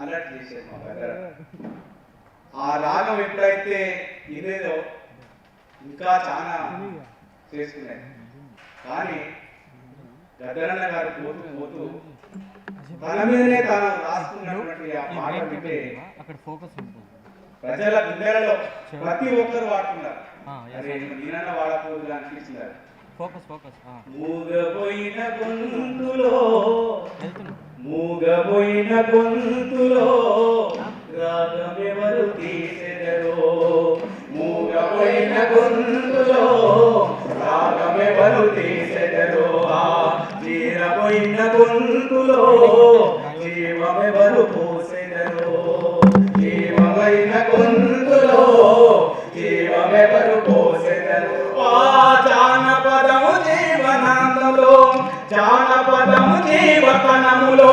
Alert చేసేది మా దగ్గర. ఆ రాగం ఎప్పుడైతే ఇదేదో ఇంకా చాలా చేసుకునేది. కానీ గద్దరన్న గారు పోతూ పోతూ తన మీదనే తాను రాసుకున్నటువంటి ఆ పాట వింటే ప్రజల గుండెలలో ప్రతి ఒక్కరు వాడుతున్నారు. అరే నేనన్న వాడకూడదు అనిపిస్తున్నారు. మూగబోయిన గొంతులో మూగబోయిన గొంతులో రాగమెవరు తీసెదరో, మూగబోయిన గొంతులో రాగమెవరు తీసెదరో, జీరబోయిన గొంతులో జీవమెవరు పోసెదరో, జీవమైన గొంతులో జీవమెవరు పోసెదరో. జానపదము జీవనాందములో, జానపదము జీవకణములో,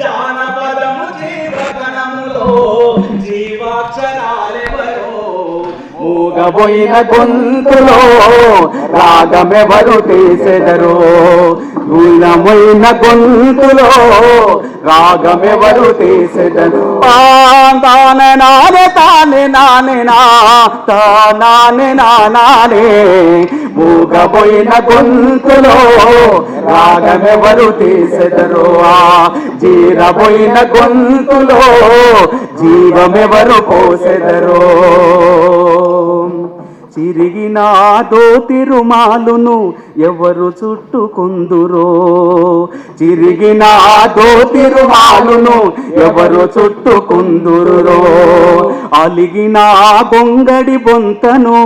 జానపదము జీవకణములో జీవాక్షరాలెవరో, మూగబోయిన గొంతులో రాగమెవరు తీసెదరో, మూలమైన గొంతులో రాగమెవరు తీసెదరు. తానే నానే తానే నానే నా తానే నానే, మూగబోయిన గొంతులో రాగమెవరు తీసెదరు. జీరబోయిన గొంతులో జీవమెవరు పోసెదరు. చిరిగిన దోతిరుమాలును ఎవరు చుట్టుకుందురో, చిరిగిన దోతిరుమాలును ఎవరు చుట్టుకుందురో, అలిగిన గొంగడి బొంతను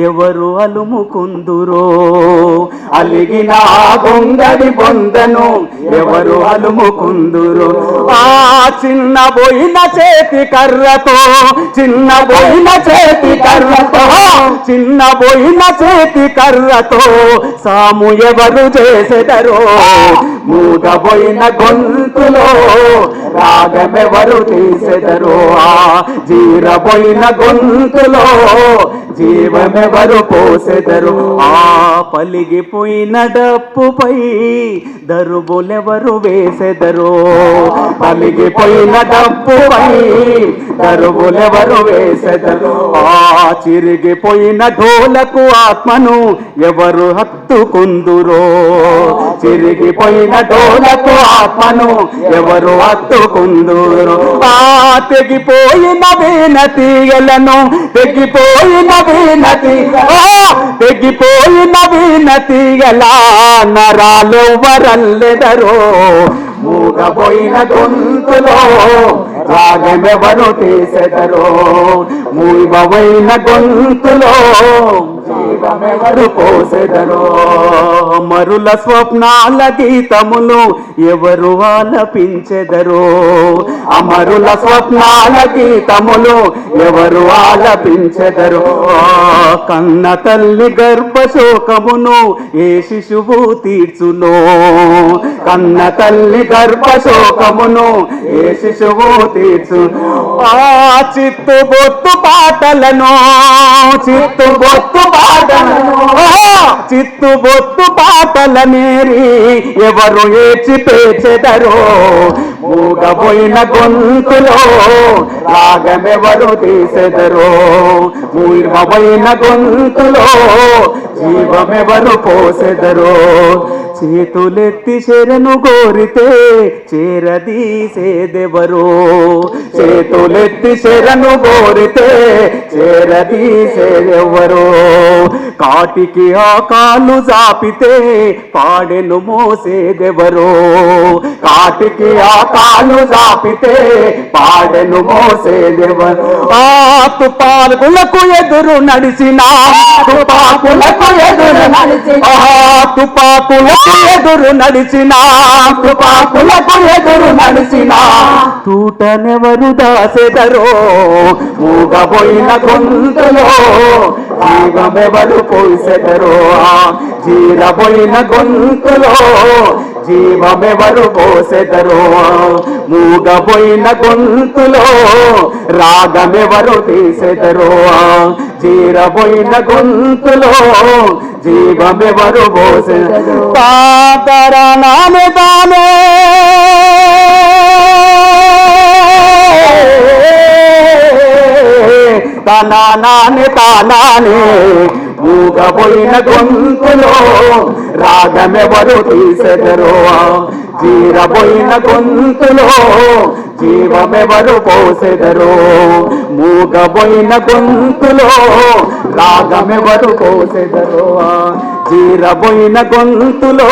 ఎవరు అలుముకుందురో, అలిగిన గొంగడి బొంతను ఎవరు అలుముకుందురో. చిన్నబోయిన చేతి కర్రతో, చిన్నబోయిన చేతి కర్రతో, చిన్నబోయిన చేతి కర్రతో సాము ఎవరు చేసెదరో, మూగబోయిన గొంతులో రాగమెవరు తీసెదరో, జీరబోయిన గొంతులో జీవమెవరు పోసెదరు. పలిగిపోయిన డప్పుపై దరుబులెవరు వేసెదరు, పలిగిపోయిన డప్పుపై దరుబులెవరు వేసెదరు. చిరిగిపోయిన ఢోలకు ఆత్మను ఎవరు హత్తుకుందురో, చిరిగిపోయిన ఢోలకు ఆత్మను ఎవరు హత్తుకుందురో. తెగిపోయిన వీణతీగలను, తెగిపోయిన వీణతి, తెగిపోయిన వీణతీగలా నరాలెవ్వరల్లెదరో, మూగబోయిన గొంతులో రాగమెవరు తీసెదరో, మూగబోయిన గొంతులో జీవమెవరు పోసెదరో. మరుల స్వప్నాల గీతములు ఎవరు ఆలపించెదరో, అమరుల స్వప్నాల గీతములు ఎవరు ఆలపించెదరో. కన్న తల్లి గర్భశోకమును ఏ శిశువు తీర్చునో, కన్న తల్లి గర్భశోకమును ఏ శిశువు తీర్చును. చిత్తుబొత్తు పాటలను, చిత్తుబొత్తు పాటలను, చిత్తుబొత్తు పాటల నేరి ఎవరు ఏచి పేచెదరో, మూగబోయిన గొంతులో రాగమెవరు తీసెదరో, మూగబోయిన గొంతులో జీవమెవరు పోసెదరో. చేతులెత్తి శరణు కోరితే చేరదీసేదెవరో, చేతులెత్తి శరణు కోరితే చేరదీసేదెవరో. కాటికి ఆ కాలు జాపితే పాడెను మోసేదెవరో, కాటికి ఆ కాలు జాపితే పాడెను మోసేదెవరో. తుపాకులకు ఎదురు నడిచిన, తుపాకులకు ఎదురు నడిచిన, తుపాకులకు ఎదురు నడిచిన, తుపాకులకు ఎదురు నడిచిన తూటనెవరు దాసెదరో, మూగబోయిన గొంతులో జీవమెవరు పోసెదరో, జీరబోయిన గొంతులో జీవమెవరు పోసెదరో. మూగబోయిన గొంతులో రాగమెవరు తీసెదరో, జీరబోయిన గొంతులో జీవమెవరు పోసెదరో. తాతర నామే తానే తానానే తానానే మూగబోయిన గొంతులో రాగమెవరు తీసెదరో జీరబోయిన గొంతులో జీవమెవరు పోసెదరో మూగబోయిన గొంతులో రాగమెవరు పోసెదరో జీరబోయిన గొంతులో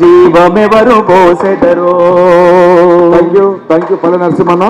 జీవమెవరు పోసెదరో. Thank you Palla నరసింహన్న.